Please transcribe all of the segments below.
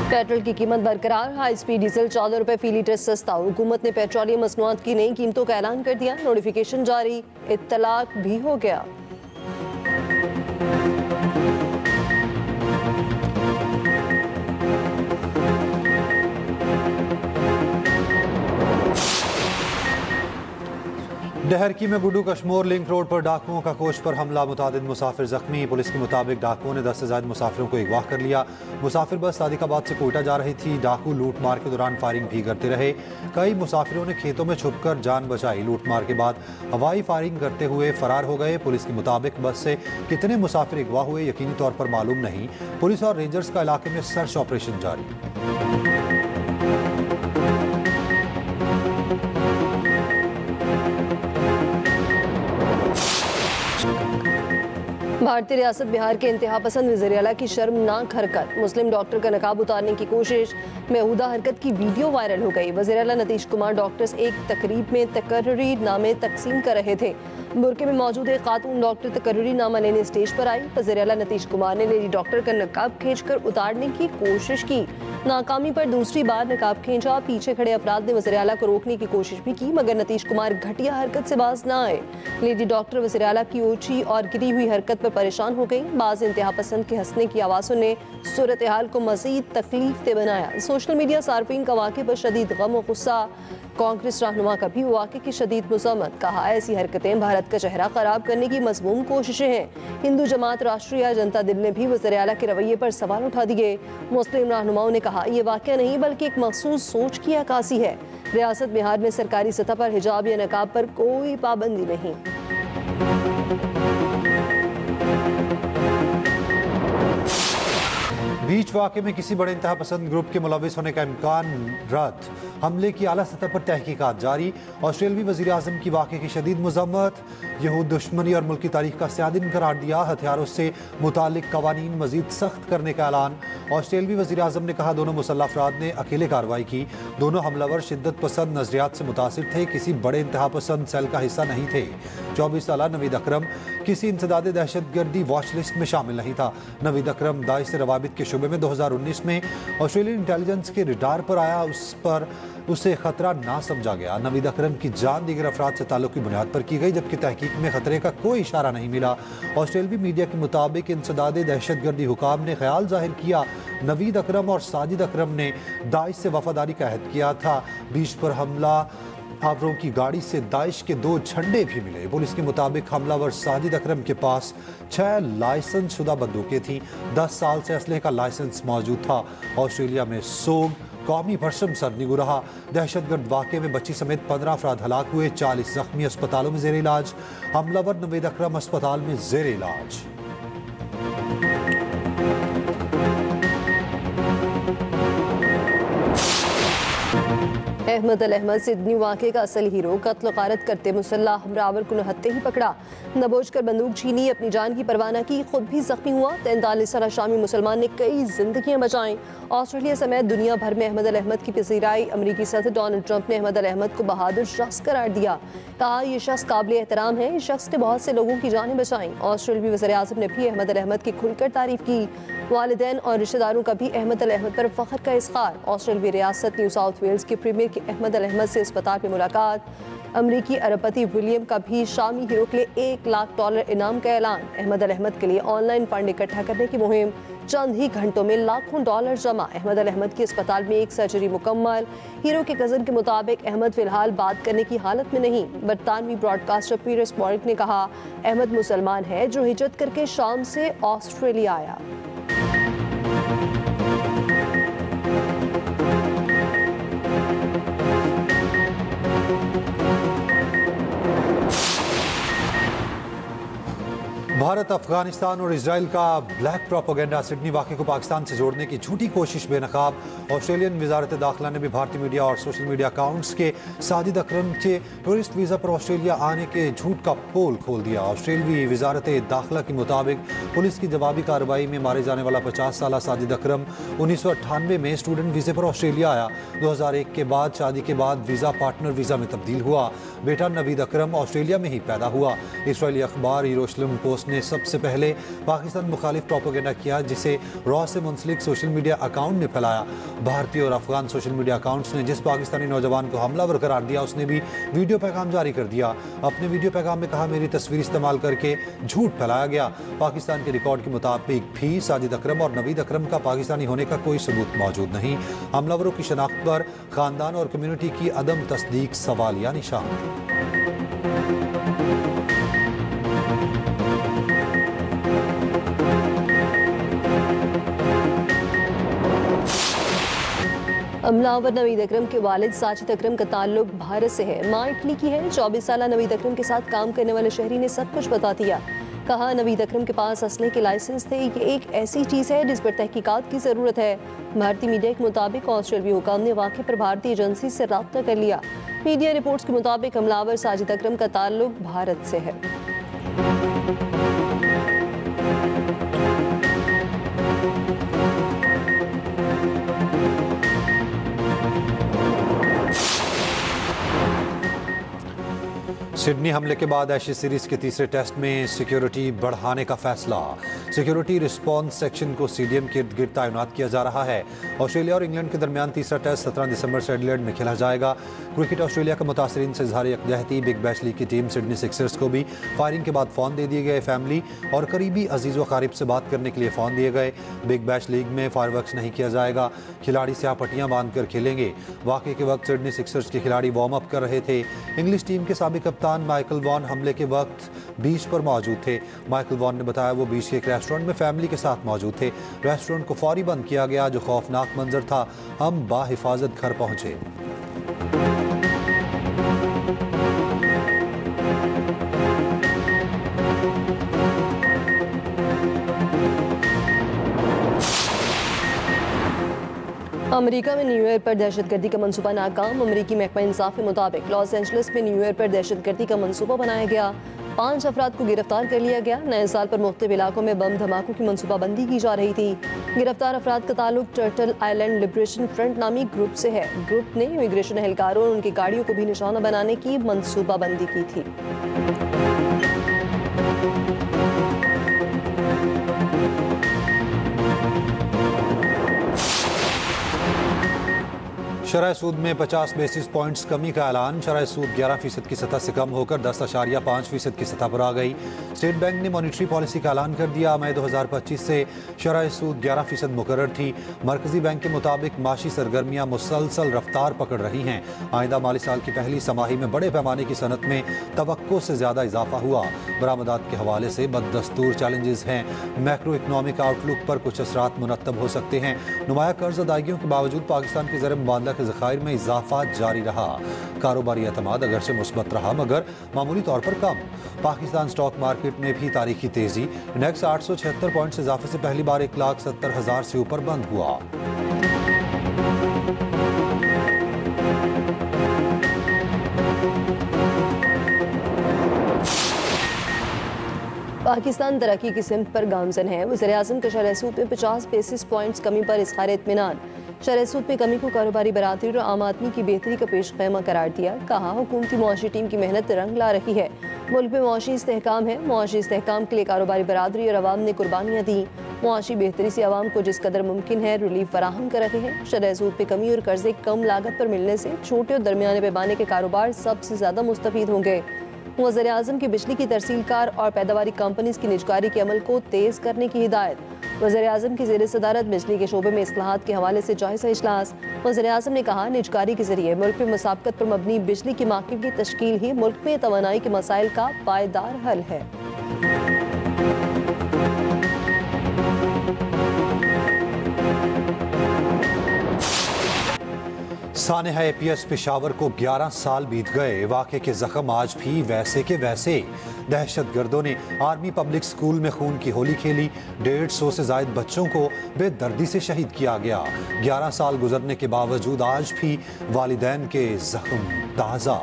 Petrol की कीमत बरकरार, हाई स्पीड डीजल 14 रुपए फी लीटर सस्ता। हुकूमत ने पेट्रोलियम मसनूआत की नई कीमतों का ऐलान कर दिया, नोटिफिकेशन जारी, इत्तलाक भी हो गया। डहरकी में गुड्डू कश्मोर लिंक रोड पर डाकुओं का कोच पर हमला, मुतादिद मुसाफिर जख्मी। पुलिस के मुताबिक डाकुओं ने 10 से ज्यादा मुसाफिरों को अगवा कर लिया। मुसाफिर बस सादिकाबाद से कोयटा जा रही थी। डाकू लूट मार के दौरान फायरिंग भी करते रहे। कई मुसाफिरों ने खेतों में छुपकर जान बचाई। लूट मार के बाद हवाई फायरिंग करते हुए फरार हो गए। पुलिस के मुताबिक बस से कितने मुसाफिर अगवा हुए यकीनी तौर पर मालूम नहीं। पुलिस और रेंजर्स का इलाके में सर्च ऑपरेशन जारी। भारतीय रियासत बिहार के इंतहा पसंद वज़ीर आला की शर्मनाक हरकत, मुस्लिम डॉक्टर का नकाब उतारने की कोशिश। बेहुदा हरकत की वीडियो वायरल हो गई। वज़ीर आला नीतीश कुमार डॉक्टर्स एक तकरीब में तकर्री नामे तकसीम कर रहे थे। बुरके में मौजूद एक खातून डॉक्टर तकर्री नामा लेने स्टेज पर आई। वज़ीर आला नीतीश कुमार ने लेडी डॉक्टर का नकाब खींचकर उतारने की कोशिश की, नाकामी पर दूसरी बार नकाब खींचा। पीछे खड़े अफराद ने वज़ीर आला को रोकने की कोशिश भी की, मगर नीतीश कुमार घटिया हरकत से बाज न आए। लेडी डॉक्टर वज़ीर आला की ऊंची और गिरी हुई हरकत पर परेशान हो गई। बाज इंतहा पसंद के हंसने की आवाज़ों ने सूरत हाल को मज़ीद तकलीफ दे बनाया। सोशल मीडिया सार्फिन का वाक़े पर शदीद गम और गुस्सा। कांग्रेस रहनुमा का भी वाक़े की शदीद मज़म्मत, कहा ऐसी हरकतें भारत का चेहरा खराब करने की मज़मूम कोशिशें हैं। हिंदू जमात राष्ट्रीय जनता दल ने भी वज़ीर आला के रवैये पर सवाल उठा दिए। मुस्लिम रहनुमाओं ने कहा यह वाक़या नहीं बल्कि एक मखसूस सोच की अक्कासी है। रियासत बिहार में सरकारी सतह पर हिजाब या नकाब पर कोई पाबंदी नहीं। बीच वाक़े में किसी बड़े इंतहा पसंद ग्रुप के मुलविस होने का इम्कान रद्द, हमले की आला सतह पर तहकीकात जारी। ऑस्ट्रेलवी वज़ीर आज़म की वाक़े की शदीद मज़म्मत, यहूद दुश्मनी और मुल्क की तारीख का स्यादिन करार दिया। हथियारों से मुतालिक कवानीन मज़ीद सख्त करने का ऐलान। ऑस्ट्रेलवी वज़ीर आज़म ने कहा दोनों मुसल्लह अफराद ने अकेले कार्रवाई की। दोनों हमलावर शिद्दत पसंद नज़रियात से मुतासिर थे, किसी बड़े इंतहा पसंद सेल का हिस्सा नहीं थे। 24 साला नवीद अकरम किसी इंसदाद दहशत गर्दी वॉच लिस्ट में शामिल नहीं था। नवीद अकरम दाइश से रवाबित के शुबे में 2019 में ऑस्ट्रेलियन इंटेलिजेंस के रडार पर आया, उसे खतरा ना समझा गया। नवीद अकरम की जान दीगर अफराद से ताल्लुक की बुनियाद पर की गई, जबकि तहकीक में खतरे का कोई इशारा नहीं मिला। ऑस्ट्रेलवी मीडिया के मुताबिक इंसदाद दहशत गर्दी हुकाम ने ख्याल जाहिर किया नवीद अकरम और साजिद अकरम ने दाइश से वफादारी का अहद किया था। बीच पर हमला आवरों की गाड़ी से दाइश के 2 झंडे भी मिले। पुलिस के मुताबिक हमलावर साजिद अकरम के पास 6 लाइसेंस शुदा बंदूकें थीं। 10 साल से असलहे का लाइसेंस मौजूद था। ऑस्ट्रेलिया में सोग, कौमी परचम सरनिगू रहा। दहशतगर्द वाक़े में बच्ची समेत 15 अफराद हलाक हुए, 40 जख्मी अस्पतालों में जेर इलाज। हमलावर नवीद अकरम अस्पताल में जेर इलाज। अहमद अल अहमद सिडनी वाक़े का असल हीरो कत्ल गारत करते मुसल्लह हमरावर को नहत्ते ही पकड़ा, नबोच कर बंदूक छीनी, अपनी जान की परवाह न की, खुद भी जख्मी हुआ। 43 साला शामी मुसलमान ने कई जिंदगियां बचाईं। ऑस्ट्रेलिया समेत दुनिया भर में अहमद अल अहमद की पसीराई। अमरीकी सदर डोनाल्ड ट्रंप ने अहमद अल अहमद को बहादुर शख्स करार दिया, कहा यह शख्स काबिल एहतराम है, इस शख्स ने बहुत से लोगों की जानें बचाईं। ऑस्ट्रेलियाई वज़ीर आज़म ने भी अहमद अल अहमद की खुलकर तारीफ की। वालिदैन और रिश्तेदारों का भी अहमद अल अहमद पर फख्र का इज़हार। ऑस्ट्रेलियाई रियासत न्यू साउथ वेल्स के प्रीमियर की अहमद अल अहमद से अस्पताल में मुलाकात। अमरीकी अरबपति विलियम का भी शामी हीरो के लिए $1 लाख इनाम का ऐलान। अहमद अल अहमद के लिए ऑनलाइन फंड इकट्ठा करने की मुहिम, चंद ही घंटों में लाखों डॉलर जमा। अहमद अल अहमद की अस्पताल में एक सर्जरी मुकम्मल। हीरो के कज़न के मुताबिक अहमद फिलहाल बात करने की हालत में नहीं। बरतानवी ब्रॉडकास्टर पीटर्स मॉरिक ने कहा अहमद मुसलमान है जो हिजरत करके शाम से ऑस्ट्रेलिया आया। भारत, अफगानिस्तान और इजराइल का ब्लैक प्रोपेगेंडा, सिडनी वाक़े को पाकिस्तान से जोड़ने की झूठी कोशिश बेनकाब। ऑस्ट्रेलियन वजारत दाखिला ने भी भारतीय मीडिया और सोशल मीडिया अकाउंट्स के साजिद अकरम के टूरिस्ट वीज़ा पर ऑस्ट्रेलिया आने के झूठ का पोल खोल दिया। ऑस्ट्रेलवी वजारत दाखिला के मुताबिक पुलिस की जवाबी कार्रवाई में मारे जाने वाला 50 साला साजिद अकरम 1998 में स्टूडेंट वीज़े पर ऑस्ट्रेलिया आया। 2001 के बाद शादी के बाद वीज़ा पार्टनर वीज़ा में तब्दील हुआ। बेटा नवीद अकरम ऑस्ट्रेलिया में ही पैदा हुआ। इसराइली अखबार यरूशलेम पोस्ट ने सबसे पहले पाकिस्तान मुखालिफ प्रोपेगेंडा किया, जिसे रॉ से मुंसलिक सोशल मीडिया अकाउंट ने फैलाया। भारतीय और अफगान सोशल मीडिया अकाउंट्स ने जिस पाकिस्तानी नौजवान को हमलावर करार दिया, उसने भी वीडियो पैगाम जारी कर दिया। अपने वीडियो पैगाम में कहा, मेरी तस्वीर इस्तेमाल करके झूठ फैलाया गया। पाकिस्तान के रिकॉर्ड के मुताबिक भी साजिद अकरम और नवीद अकरम का पाकिस्तानी होने का कोई सबूत मौजूद नहीं। हमलावरों की शनाख्त पर खानदान और कम्युनिटी की अदम तस्दीक सवालिया निशान थी। हमलावर नवीद अकरम के वालिद साजिद अकरम का ताल्लुक भारत से है। मां इटली की है। 24 साल नवीद अकरम के साथ काम करने वाले शहरी ने सब कुछ बता दिया। कहा, नवीद अकरम के पास असले के लाइसेंस थे। ये एक ऐसी चीज़ है जिस पर तहकीकात की ज़रूरत है। भारतीय मीडिया के मुताबिक ऑस्ट्रेलियाई हुकाम ने वाक़े पर भारतीय एजेंसी से रब्ता कर लिया। मीडिया रिपोर्ट्स के मुताबिक हमलावर साजिद अकरम का ताल्लुक भारत से है। सिडनी हमले के बाद एशेज सीरीज के तीसरे टेस्ट में सिक्योरिटी बढ़ाने का फैसला। सिक्योरिटी रिस्पॉन्स सेक्शन को स्टेडियम के इर्द गिर्द तैनात किया जा रहा है। ऑस्ट्रेलिया और इंग्लैंड के दरमियान तीसरा टेस्ट 17 दिसंबर से एडिलेड में खेला जाएगा। क्रिकेट ऑस्ट्रेलिया का मुतासरीन से इजहार यकजहती। बिग बैश लीग की टीम सिडनी सिक्सर्स को भी फायरिंग के बाद फ़ोन दे दिए गए। फैमिली और करीबी अजीज़ व क़रीब से बात करने के लिए फ़ोन दिए गए। बिग बैश लीग में फायरवर्क्स नहीं किया जाएगा। खिलाड़ी स्याह पट्टियाँ बांध कर खेलेंगे। वाक़े के वक्त सिडनी सिक्सर्स के खिलाड़ी वार्म अप कर रहे थे। इंग्लिश टीम के साबिक कप्तान माइकल वॉन हमले के वक्त बीच पर मौजूद थे। माइकल वॉन ने बताया, वो बीच के एक रेस्टोरेंट में फैमिली के साथ मौजूद थे। रेस्टोरेंट को फौरी बंद किया गया, जो खौफनाक मंजर था। हम बाहिफाजत घर पहुंचे। अमेरिका में न्यू ईयर पर दहशतगर्दी का मंसूबा नाकाम। अमेरिकी महकमा इंसाफ के मुताबिक लॉस एंजलिस में न्यू ईयर पर दहशतगर्दी का मंसूबा बनाया गया। 5 अफराद को गिरफ्तार कर लिया गया। नए साल पर मुख्तलिफ इलाकों में बम धमाकों की मंसूबाबंदी की जा रही थी। गिरफ्तार अफराद का ताल्लुक टर्टल आइलैंड लिबरेशन फ्रंट नामी ग्रुप से है। ग्रुप ने इमिग्रेशन एहलकारों और उनकी गाड़ियों को भी निशाना बनाने की मंसूबाबंदी की थी। शरह सूद में 50 बेसिस पॉइंट्स कमी का ऐलान। शरह सूद 11% की सतह से कम होकर 10.5% की सतह पर आ गई। स्टेट बैंक ने मॉनिटरी पॉलिसी का ऐलान कर दिया। मई 2025 से शरह सूद 11% मुकर्रर थी। मरकजी बैंक के मुताबिक माशी सरगर्मियाँ मुसलसल रफ्तार पकड़ रही हैं। आइंदा माली साल की पहली समाही में बड़े पैमाने की सनत में तवक्को से ज़्यादा इजाफा हुआ। बरामदात के हवाले से बददस्तूर चैलेंजेस हैं। मैक्रो इकनॉमिक आउटलुक पर कुछ असरात मुरतब हो सकते हैं। नुमाया कर्ज अदायगियों के बावजूद पाकिस्तान के ज़र मुबादला के ज़खायर में इजाफा जारी रहा। कारोबारी एतमाद अगरचे मुस्बत रहा, मगर मामूली तौर पर कम। पाकिस्तान स्टॉक मार्केट में भी तारीखी तेजी। इंडेक्स 876 पॉइंट्स इजाफे से पहली बार 1,70,000 से ऊपर बंद हुआ। पाकिस्तान तरक्की की सिमत पर गामजन है। वज़ीर-ए-आज़म का शरह सूद में 50 बेसिस पॉइंट्स कमी पर इज़हार इत्मीनान। शरह सूद में कमी को कारोबारी बरादरी और आम आदमी की बेहतरी का पेश क़ैमा करार दिया। कहा, हुकूमती मुआशी टीम की मेहनत रंग ला रही है। मुल्क में मुआशी इस्तेहकाम है। मुआशी इस्तेहकाम के लिए कारोबारी बरादरी और अवाम ने कुर्बानियाँ दी। मुआशी बेहतरी से आवाम को जिस कदर मुमकिन है रिलीफ फराहम कर रहे हैं। शरह सूद पे कमी और कर्जे कम लागत पर मिलने से छोटे और दरमियाने पैमाने के कारोबार सबसे ज़्यादा मुस्तफ़ीद होंगे। वज़ीर-ए-आज़म की बिजली की तरसीलकार और पैदावारी कंपनीज की निजकारी के अमल को तेज़ करने की हिदायत। वज़ीर-ए-आज़म की ज़ेर सदारत बिजली के शोबे में इस्लाहात के हवाले से जायज़ा इजलास। वज़ीर-ए-आज़म ने कहा, निजकारी के जरिए मुल्क में मुसाबकत पर मबनी बिजली की मार्केट की तश्कील ही मुल्क में तवानाई के मसाइल का पायदार हल है। सानेहा APS पेशावर को 11 साल बीत गए। वाक़े के जख्म आज भी वैसे के वैसे। दहशतगर्दों ने आर्मी पब्लिक स्कूल में खून की होली खेली। 150 से ज़ायद बच्चों को बेदर्दी से शहीद किया गया। 11 साल गुजरने के बावजूद आज भी वालिदैन के जख्म ताज़ा।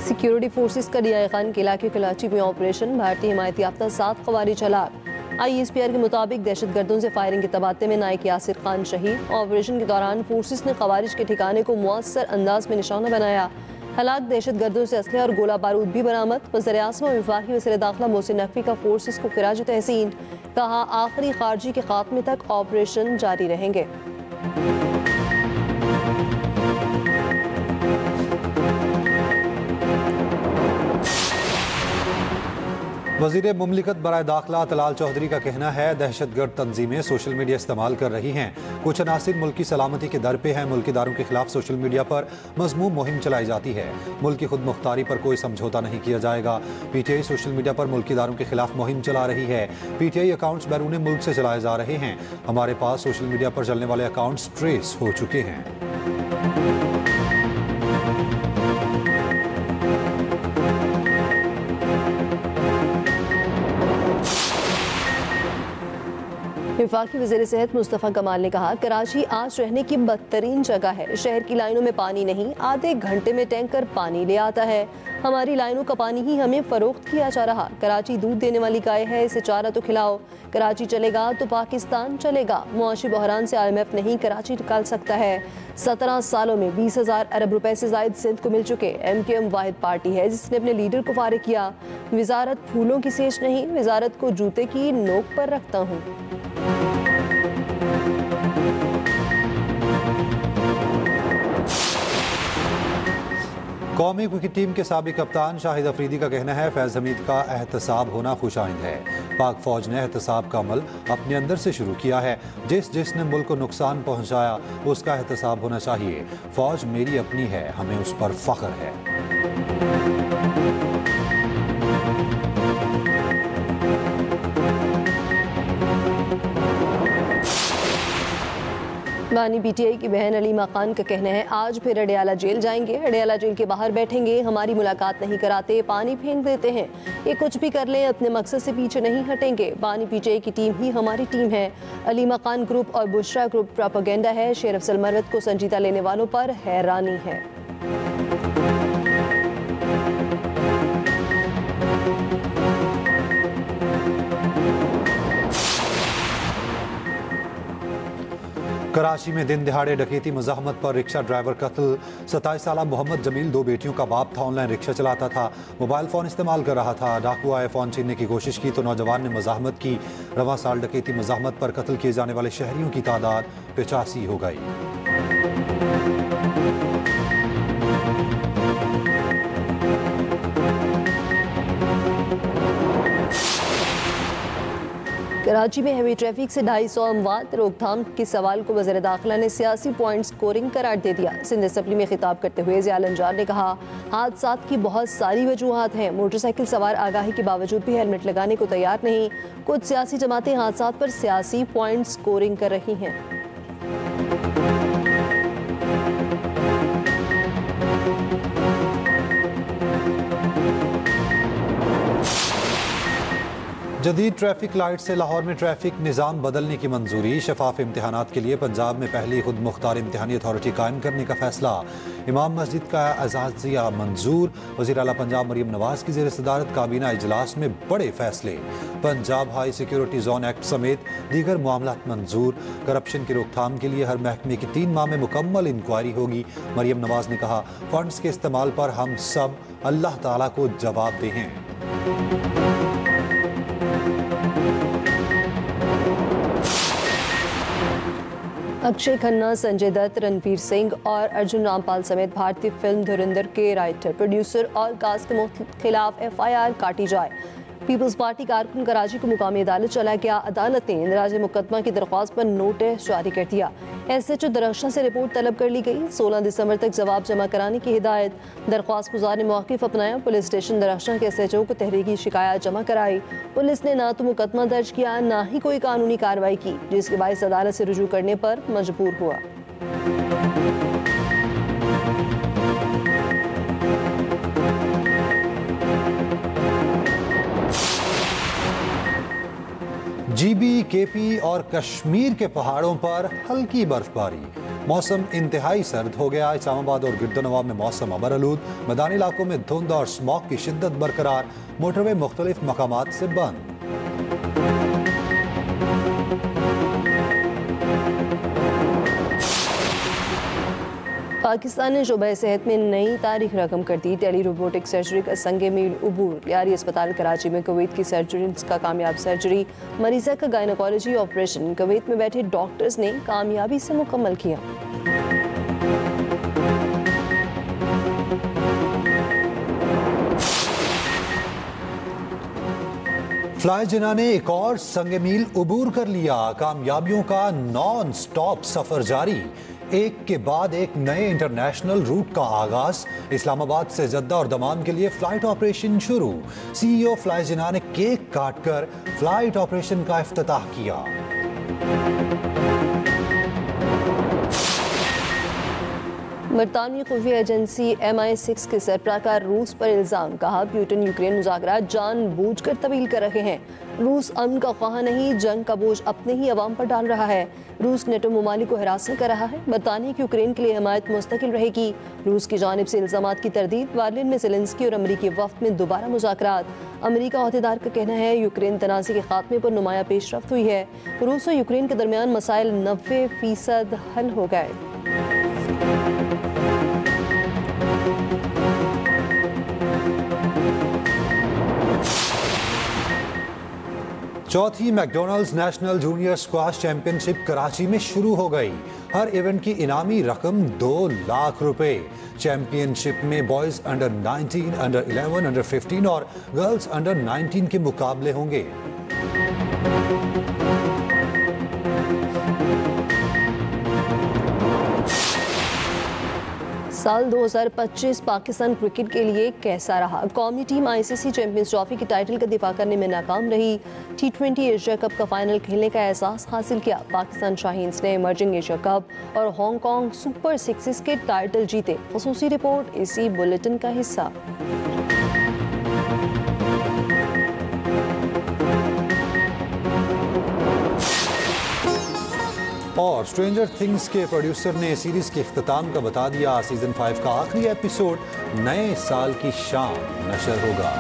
सिक्योरिटी फोर्सेस का डीआई खान के इलाके कराची में ऑपरेशन। भारतीय हिमायत याफ्ता 7 ख़वारिज हलाक। ISPR के मुताबिक दहशतगर्दों से फायरिंग के तबादले में नायक यासिर खान शहीद। ऑपरेशन के दौरान फोर्सेस ने खवारिज के ठिकाने को मुअस्सर अंदाज में निशाना बनाया। हलाक दहशतगर्दों से असले और गोला बारूद भी बरामद। वज़ीर-ए-आज़म और वफाकी वज़ीर दाखिला मोहसिन नकवी का फोर्सेस को खिराज तहसीन। कहा आखिरी खारजी के खात्मे तक ऑपरेशन जारी रहेंगे। वज़ीर मुमलिकत बराए दाखिला तलाल चौधरी का कहना है दहशतगर्द तंजीमें सोशल मीडिया इस्तेमाल कर रही हैं। कुछ अनासिर मुल्क की सलामती के दर पे हैं। मुल्कीदारों के खिलाफ सोशल मीडिया पर मज़मूम मुहिम चलाई जाती है। मुल्क की खुद मुख्तारी पर कोई समझौता नहीं किया जाएगा। PTI सोशल मीडिया पर मुल्कीदारों के खिलाफ मुहिम चला रही है। PTI अकाउंट्स बैरून मुल्क से चलाए जा रहे हैं। हमारे पास सोशल मीडिया पर चलने वाले अकाउंट्स ट्रेस हो चुके हैं। वफाकी वज़ीर सेहत मुस्तफ़ा कमाल ने कहा कराची आज रहने की बदतरीन जगह है। शहर की लाइनों में पानी नहीं, आधे घंटे में टैंकर पानी ले आता है। हमारी लाइनों का पानी ही हमें फरोख्त किया जा रहा। कराची दूध देने वाली गाय है, इसे चारा तो खिलाओ। कराची चलेगा तो पाकिस्तान चलेगा। मुआशी बहरान से IMF नहीं कराची निकाल सकता है। 17 सालों में 20,000 अरब रुपए से जायद सिंध को मिल चुके। MKM वाहिद पार्टी है जिसने अपने लीडर को फारिग किया। वजारत फूलों की सेज नहीं, वजारत को जूते की नोक पर रखता हूँ। कौमी क्रिकेट टीम के साबिक कप्तान शाहिद अफरीदी का कहना है फैज़ हमीद का एहतसाब होना खुशाइंद है। पाक फौज ने एहतसाब का अमल अपने अंदर से शुरू किया है। जिसने मुल्क को नुकसान पहुंचाया उसका एहतसाब होना चाहिए। फौज मेरी अपनी है, हमें उस पर फख्र है। बानी PTI की बहन अलीमा खान का कहना है आज फिर अडियाला जेल जाएंगे। अडियाला जेल के बाहर बैठेंगे, हमारी मुलाकात नहीं कराते, पानी फेंक देते हैं। ये कुछ भी कर लें, अपने मकसद से पीछे नहीं हटेंगे। बानी PTI की टीम ही हमारी टीम है। अलीमा खान ग्रुप और बुशरा ग्रुप प्रोपेगेंडा है। शेर अफजल मरवत को संजीदा लेने वालों पर हैरानी है। कराची में दिन दिहाड़े डकैती मज़ाहमत पर रिक्शा ड्राइवर कत्ल। 27 साल मोहम्मद जमील 2 बेटियों का बाप था। ऑनलाइन रिक्शा चलाता था, मोबाइल फ़ोन इस्तेमाल कर रहा था। डाकू आए, फ़ोन छीनने की कोशिश की तो नौजवान ने मज़ाहमत की। रवां साल डकैती मज़ाहमत पर कत्ल किए जाने वाले शहरियों की तादाद 85 हो गई। कराची में हेवी ट्रैफिक से 250 अमवात। रोकथाम के सवाल को वज़ीर दाखिला ने सियासी पॉइंट स्कोरिंग करार दे दिया। सिंध असेंबली में खिताब करते हुए ज़िया अंजार ने कहा हादसात की बहुत सारी वजूहात हैं। मोटरसाइकिल सवार आगाही के बावजूद भी हेलमेट लगाने को तैयार नहीं। कुछ सियासी जमातें हादसात पर सियासी पॉइंट स्कोरिंग कर रही हैं। जदीद ट्रैफिक लाइट से लाहौर में ट्रैफिक निज़ाम बदलने की मंजूरी। शफाफ इम्तहानात के लिए पंजाब में पहली खुद मुख्तार इम्तहानी अथॉरिटी कायम करने का फैसला। इमाम मस्जिद का अजाजिया मंजूर। वज़ीर आला पंजाब मरियम नवाज की ज़ेर सदारत काबीना इजलास में बड़े फैसले। Punjab high security zone act समेत दीगर मामलात मंजूर। करप्शन की रोकथाम के लिए हर महकमे की 3 माह में मुकम्मल इंक्वायरी होगी। मरियम नवाज ने कहा फंड्स के इस्तेमाल पर हम सब अल्लाह ताला को जवाब दें। अक्षय खन्ना, संजय दत्त, रणवीर सिंह और अर्जुन रामपाल समेत भारतीय फिल्म धुरंधर के राइटर, प्रोड्यूसर और कास्ट के खिलाफ FIR काटी जाए। पीपल्स पार्टी कारकुन कराची को मुकामी अदालत चला गया। अदालत ने इंदराज मुकदमा की दरख्वास्त पर नोटिस जारी कर दिया। SHO दरख्शां से रिपोर्ट तलब कर ली गई। 16 दिसंबर तक जवाब जमा कराने की हिदायत। दरख्वास्त गुजार ने मौक़िफ़ अपनाया। पुलिस स्टेशन दरख्शां के SHO को तहरीकी शिकायत जमा कराई। पुलिस ने ना तो मुकदमा दर्ज किया, ना ही कोई कानूनी कार्रवाई की, जिसके बायस अदालत से रुजू करने पर मजबूर हुआ। GB, KP और कश्मीर के पहाड़ों पर हल्की बर्फबारी। मौसम इंतहाई सर्द हो गया। इस्लामाबाद और गिरदोनवा में मौसम अबरआलूद। मैदानी इलाकों में धुंध और स्मॉग की शिद्दत बरकरार। मोटरवे मुख्तलिफ मकामात से बंद। पाकिस्तान ने शोबा सेहत में नई तारीख रकम कर दी। टेली रोबोटिक सर्जरी का संगे मील उबूर। यारी अस्पताल कराची में कुवैत की सर्जरीज का कामयाब सर्जरी। मरीजा का गायनोकोलॉजी ऑपरेशन कुवैत में बैठे डॉक्टर्स ने कामयाबी से मुकम्मल किया। फ्लाई जिना ने एक और संगे मील उबूर कर लिया। कामयाबियों का नॉन स्टॉप सफर जारी। एक के बाद एक नए इंटरनेशनल रूट का आगाज। इस्लामाबाद से जद्दा और दमाम के लिए फ्लाइट ऑपरेशन शुरू। सीईओ फ्लाई जिना ने केक काटकर फ्लाइट ऑपरेशन का इफ्तिताह किया। बरतानवी खुफिया एजेंसी MI6 के सरबराह का रूस पर इल्जाम। कहा पुतिन यूक्रेन मुज़ाकरात जानबूझकर तवील कर रहे हैं। रूस अमन का ख्वाह नहीं, जंग का बोझ अपने ही अवाम पर डाल रहा है। रूस नेटो ममालिक को हिरासत कर रहा है। बरतानिया की यूक्रेन के लिए हमायत मुस्तकिल रहेगी। रूस की जानिब से इल्जामात की तरदीद। बर्लिन में ज़ेलेंस्की और अमरीकी वफ्द में दोबारा मुज़ाकरात। अमरीका अहदेदार का कहना है यूक्रेन तनाज़े के खात्मे पर नुमाया पेशरफ्त हुई है। रूस और यूक्रेन के दरमियान मसाइल 90% हल हो गए। चौथी McDonald's national junior squash championship Karachi में शुरू हो गई। हर इवेंट की इनामी रकम 2 लाख रुपए। चैंपियनशिप में बॉयज अंडर 19, अंडर 11, अंडर 15 और गर्ल्स अंडर 19 के मुकाबले होंगे। साल 2025 पाकिस्तान क्रिकेट के लिए कैसा रहा? कौमी टीम ICC चैंपियंस ट्रॉफी के टाइटल का दिफा करने में नाकाम रही। T20 एशिया कप का फाइनल खेलने का एहसास हासिल किया। पाकिस्तान शाहीन्स ने इमर्जिंग एशिया कप और हांगकांग सुपर सिक्सेस के टाइटल जीते। ख़ुसूसी रिपोर्ट इसी बुलेटिन का हिस्सा। और स्ट्रेंजर थिंग्स के प्रोड्यूसर ने सीरीज के इख्तिताम का बता दिया। सीजन 5 का आखिरी एपिसोड नए साल की शाम नशर होगा।